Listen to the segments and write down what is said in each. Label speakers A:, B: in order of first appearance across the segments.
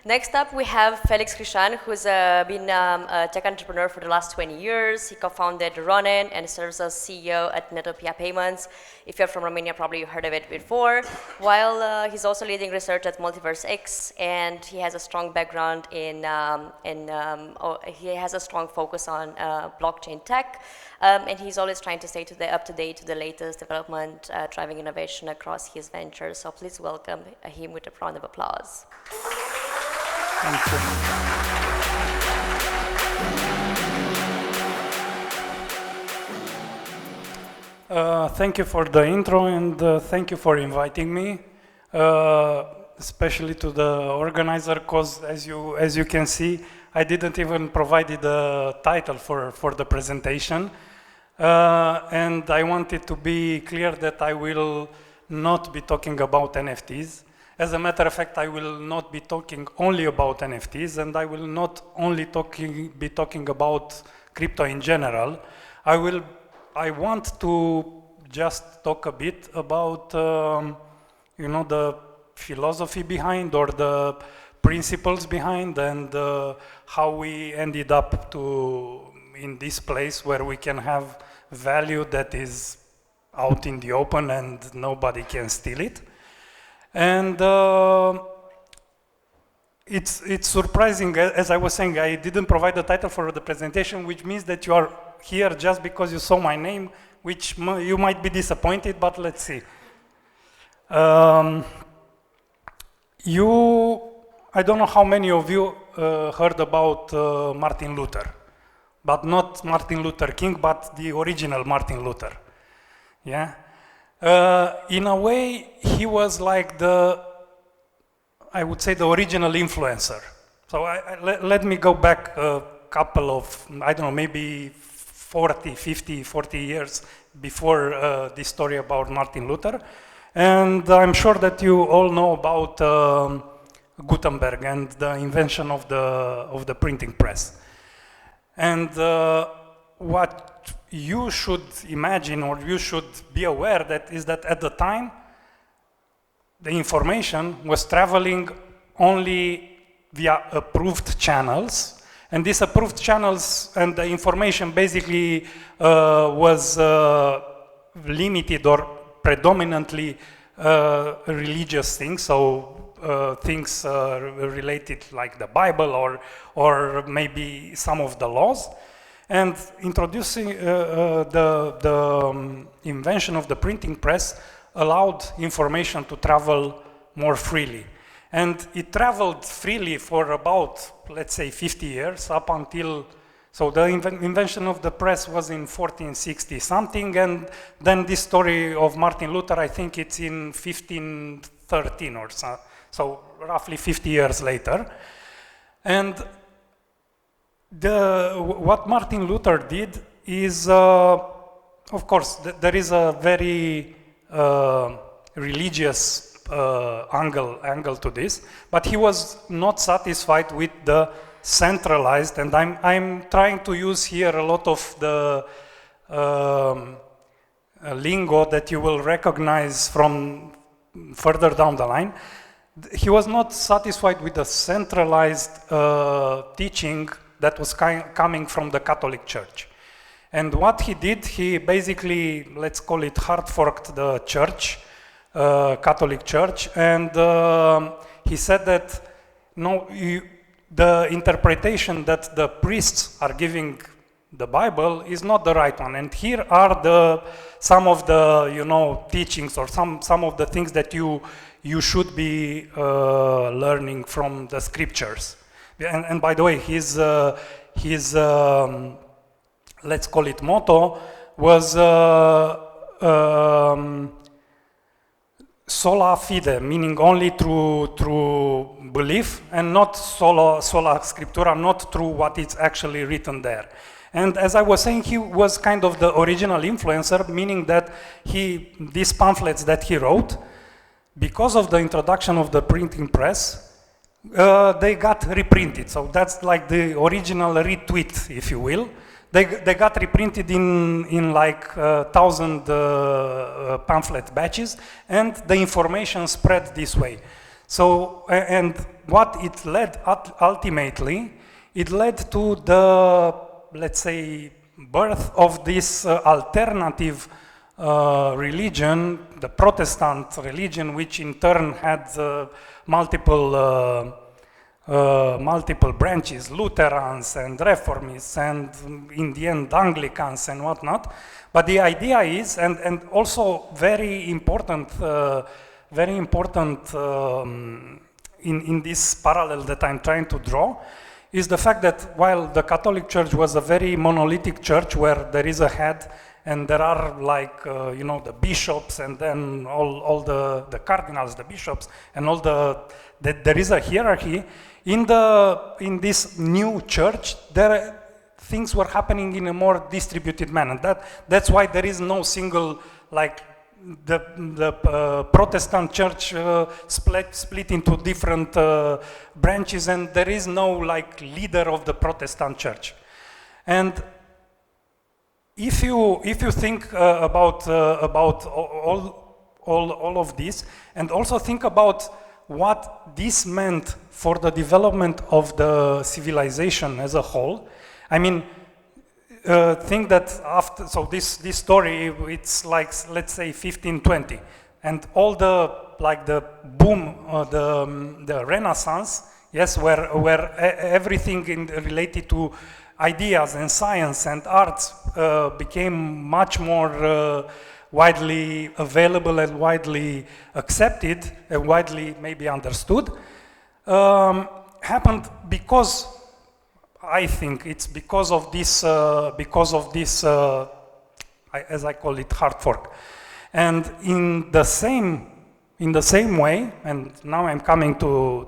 A: Next up, we have Felix Crisan, who's been a tech entrepreneur for the last 20 years. He co-founded Ronin and serves as CEO at Netopia Payments. If you're from Romania, probably you heard of it before. While he's also leading research at Multiverse X, and he has a strong background he has a strong focus on blockchain tech. And he's always trying to stay up to date to the latest development, driving innovation across his ventures. So please welcome him with a round of applause.
B: Thank you. Thank you for the intro, and thank you for inviting me, especially to the organizer, because as you can see, I didn't even provide the title for the presentation. And I wanted to be clear that I will not be talking about NFTs. As a matter of fact, I will not be talking only about NFTs, and I will not only be talking about crypto in general. I want to just talk a bit about, the philosophy behind, or the principles behind, and how we ended up in this place where we can have value that is out in the open and nobody can steal it. And it's surprising, as I was saying, I didn't provide the title for the presentation, which means that you are here just because you saw my name, which you might be disappointed, but let's see. I don't know how many of you heard about Martin Luther, but not Martin Luther King, but the original Martin Luther. Yeah. In a way, he was like I would say the original influencer. So let me go back a couple of, I don't know, maybe 40 years before this story about Martin Luther. And I'm sure that you all know about Gutenberg and the invention of the printing press. And what you should imagine, or you should be aware, is that at the time, the information was traveling only via approved channels, and these approved channels and the information basically was limited or predominantly religious things, so things related like the Bible or maybe some of the laws. And introducing the invention of the printing press allowed information to travel more freely. And it traveled freely for about, let's say, 50 years, up until, so the invention of the press was in 1460 something, and then this story of Martin Luther, I think it's in 1513 or so roughly 50 years later. And what Martin Luther did is, of course, there is a very religious angle to this, but he was not satisfied with the centralized, and I'm trying to use here a lot of the lingo that you will recognize from further down the line. He was not satisfied with the centralized teaching that was coming from the Catholic Church. And what he did, he basically, let's call it, hard forked the church, Catholic Church, and he said that no, the interpretation that the priests are giving the Bible is not the right one. And here are some of the teachings, or some of the things that you should be learning from the scriptures. And by the way, his let's call it motto was sola fide, meaning only through belief, and not sola scriptura, not through what is actually written there. And as I was saying, he was kind of the original influencer, meaning that these pamphlets that he wrote, because of the introduction of the printing press, they got reprinted. So that's like the original retweet, if you will. They got reprinted in like 1,000 pamphlet batches, and the information spread this way. So, and what it led ultimately, it led to the, let's say, birth of this alternative religion, the Protestant religion, which in turn had multiple branches, Lutherans and Reformists, and in the end Anglicans and whatnot. But the idea is, and also very important in this parallel that I'm trying to draw, is the fact that while the Catholic Church was a very monolithic church where there is a head and there are like, the bishops and then all the cardinals, the bishops, and all there is a hierarchy. In this new church, things were happening in a more distributed manner. That's why there is no single, like, the Protestant church split into different branches, and there is no like leader of the Protestant church. And if you think about all of this, and also think about what this meant for the development of the civilization as a whole, I mean, think that after, so this story, it's like, let's say 1520, and all the boom, the Renaissance, yes, where everything related to ideas and science and arts became much more widely available and widely accepted and widely maybe understood, happened because, I think it's because of this, as I call it, hard fork. And in the same way, and now I'm coming to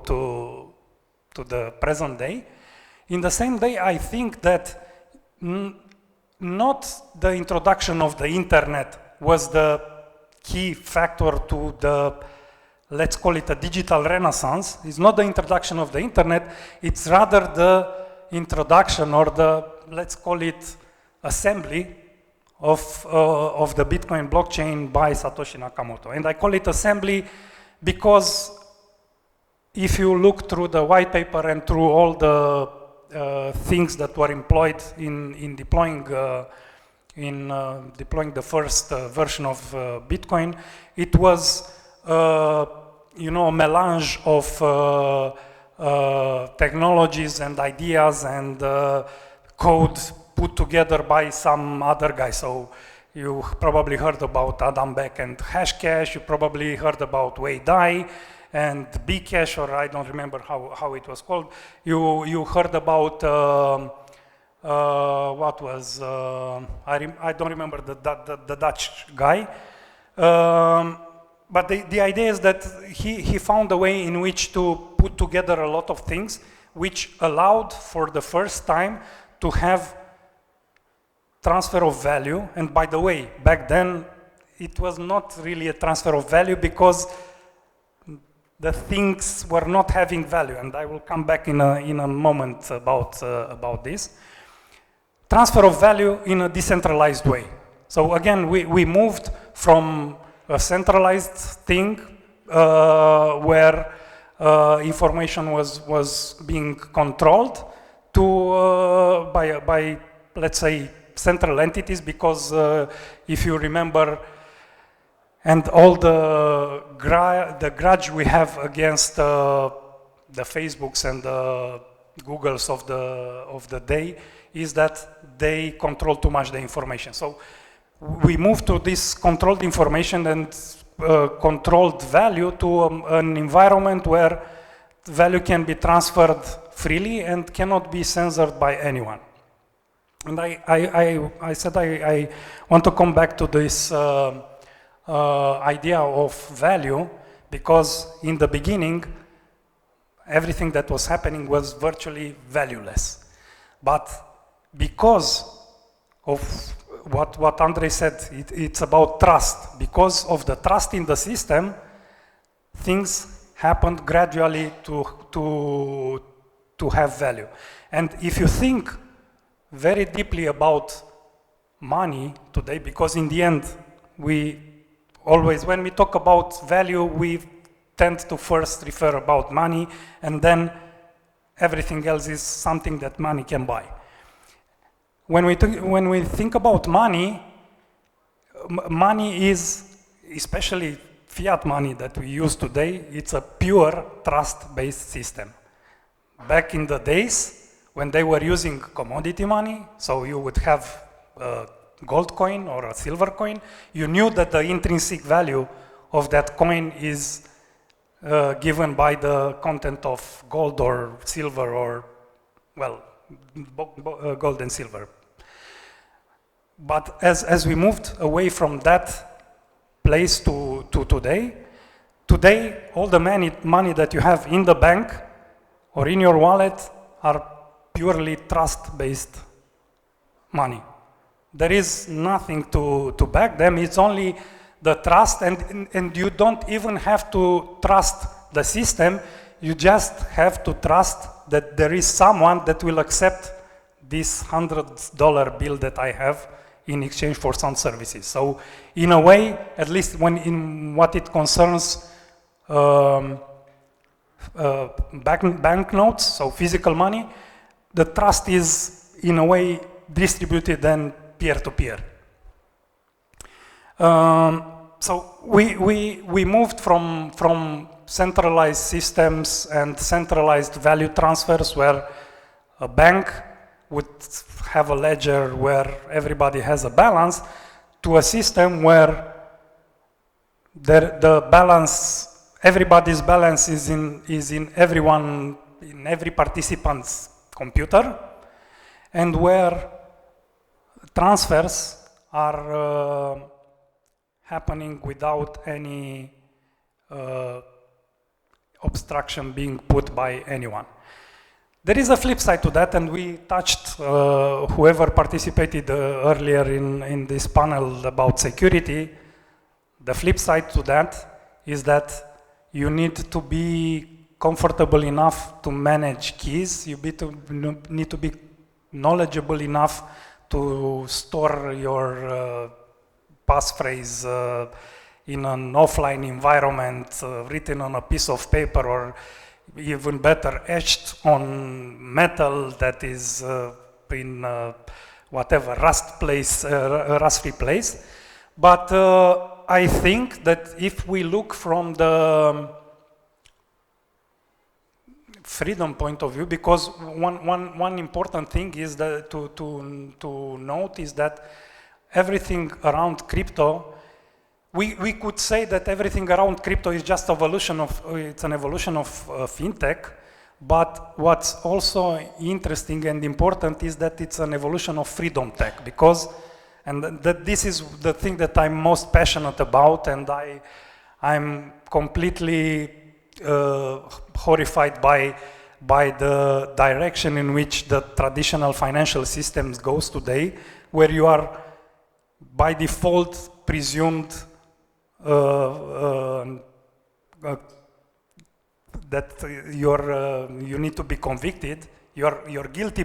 B: the present day, in the same day, I think that not the introduction of the internet was the key factor to the, let's call it a digital renaissance. It's not the introduction of the internet, it's rather the introduction or the, let's call it, assembly of the Bitcoin blockchain by Satoshi Nakamoto. And I call it assembly because if you look through the white paper and through all the things that were employed in deploying the first version of Bitcoin, it was a melange of technologies and ideas and code put together by some other guy. So you probably heard about Adam Beck and Hashcash, you probably heard about Wei Dai and Bcash, or I don't remember how it was called. You heard about what was, I don't remember the Dutch guy. But the idea is that he found a way in which to put together a lot of things which allowed for the first time to have transfer of value. And by the way, back then it was not really a transfer of value because the things were not having value, and I will come back in a moment about this. Transfer of value in a decentralized way. So again, we moved from a centralized thing where information was being controlled to by let's say central entities, because if you remember, and all the grudge we have against the Facebooks and the Googles of the day is that they control too much the information. So we moved to this controlled information and controlled value to an environment where value can be transferred freely and cannot be censored by anyone. And I said I want to come back to this idea of value, because in the beginning everything that was happening was virtually valueless. But because of what Andrei said, it's about trust. Because of the trust in the system, things happened gradually to have value. And if you think very deeply about money today, because in the end, we always, when we talk about value, we tend to first refer about money, and then everything else is something that money can buy. When we think about money, money is, especially fiat money that we use today, it's a pure trust-based system. Back in the days, when they were using commodity money, so you would have a gold coin or a silver coin, you knew that the intrinsic value of that coin is given by the content of gold or silver or, well, gold and silver. But as we moved away from that place to today, all the money that you have in the bank or in your wallet are purely trust-based money. There is nothing to back them, it's only the trust, and you don't even have to trust the system, you just have to trust that there is someone that will accept this $100 bill that I have in exchange for some services. So in a way, at least when in what it concerns banknotes, so physical money, the trust is in a way distributed and peer-to-peer. So we moved from centralized systems and centralized value transfers where a bank would have a ledger where everybody has a balance to a system where the balance, everybody's balance is in every participant's computer, and where transfers are happening without any obstruction being put by anyone. There is a flip side to that, and we touched whoever participated earlier in this panel about security. The flip side to that is that you need to be comfortable enough to manage keys. You need to be knowledgeable enough to store your passphrase in an offline environment, written on a piece of paper, or even better, etched on metal that is in whatever rust-free place. But I think that if we look from the freedom point of view, because one important thing is that to note is that everything around crypto, we could say that everything around crypto is just it's an evolution of fintech, but what's also interesting and important is that it's an evolution of freedom tech, because, and that this is the thing that I'm most passionate about, and I'm completely horrified by the direction in which the traditional financial systems goes today, where you are by default presumed that you need to be convicted, you're guilty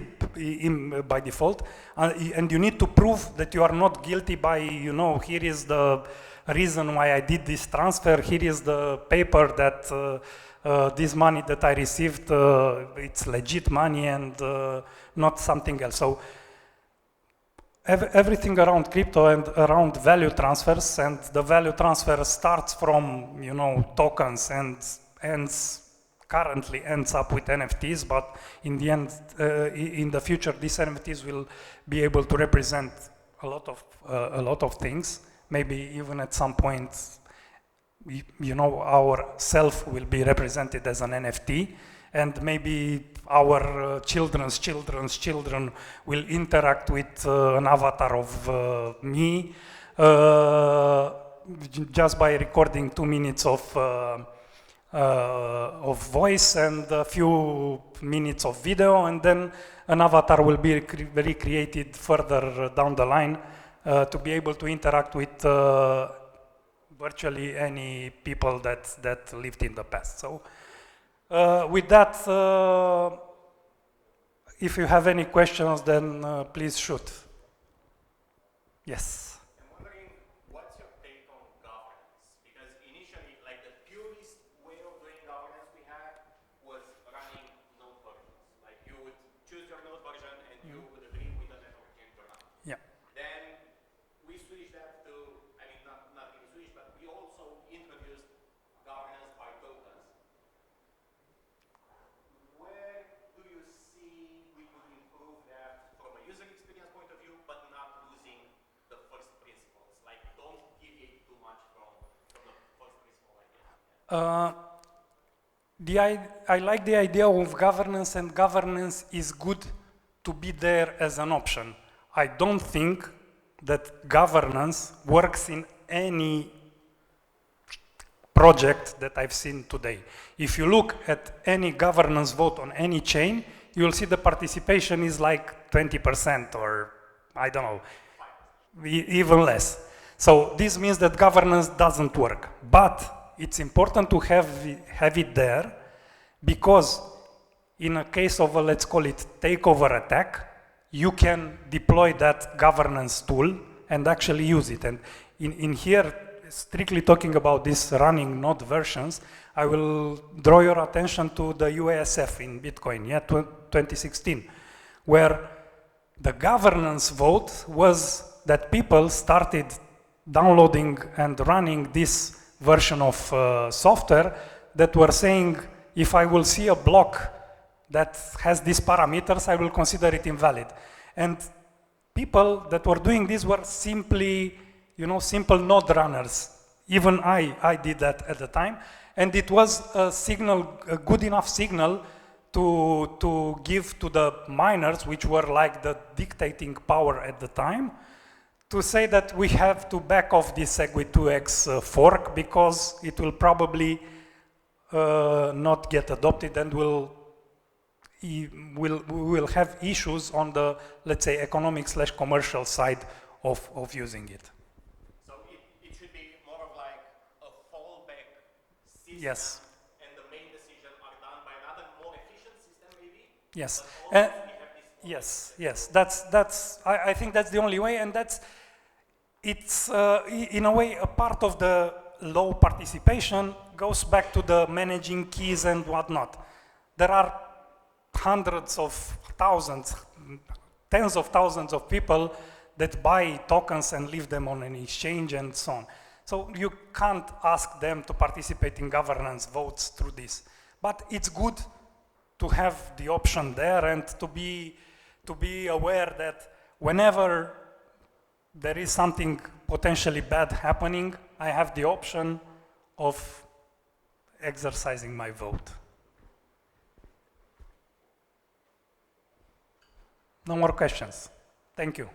B: by default, and you need to prove that you are not guilty by, here is the reason why I did this transfer, here is the paper that this money that I received, it's legit money and not something else. So everything around crypto and around value transfers, and the value transfer starts from, tokens and currently ends up with NFTs, but in the end, in the future, these NFTs will be able to represent a lot of things. Maybe even at some point, our self will be represented as an NFT, and maybe our children's children will interact with an avatar of me just by recording 2 minutes of voice and a few minutes of video, and then an avatar will be recreated further down the line to be able to interact with virtually any people that lived in the past. So with that, if you have any questions, then please shoot. Yes.
C: I'm wondering, what's your take on governance? Because initially, like the purest way of
B: I like the idea of governance, and governance is good to be there as an option. I don't think that governance works in any project that I've seen today. If you look at any governance vote on any chain, you'll see the participation is like 20% or I don't know, even less. So this means that governance doesn't work. But it's important to have it there because in a case of a, let's call it, takeover attack, you can deploy that governance tool and actually use it. And in here, strictly talking about these running node versions, I will draw your attention to the UASF in Bitcoin, 2016, where the governance vote was that people started downloading and running this version of software that were saying, if I will see a block that has these parameters, I will consider it invalid. And people that were doing this were simply, simple node runners. Even I did that at the time. And it was a signal, a good enough signal to give to the miners, which were like the dictating power at the time, to say that we have to back off this SegWit2x fork because it will probably not get adopted and we will have issues on the, let's say, economic/commercial side of using it.
C: So it should be more of like a fallback system.
B: Yes.
C: And the main decisions are done by another more efficient system, maybe?
B: Yes.
C: Yes.
B: That's. I think that's the only way, and it's in a way a part of the low participation goes back to the managing keys and whatnot. There are hundreds of thousands, tens of thousands of people that buy tokens and leave them on an exchange and so on. So you can't ask them to participate in governance votes through this. But it's good to have the option there and to be aware that whenever there is something potentially bad happening, I have the option of exercising my vote. No more questions. Thank you.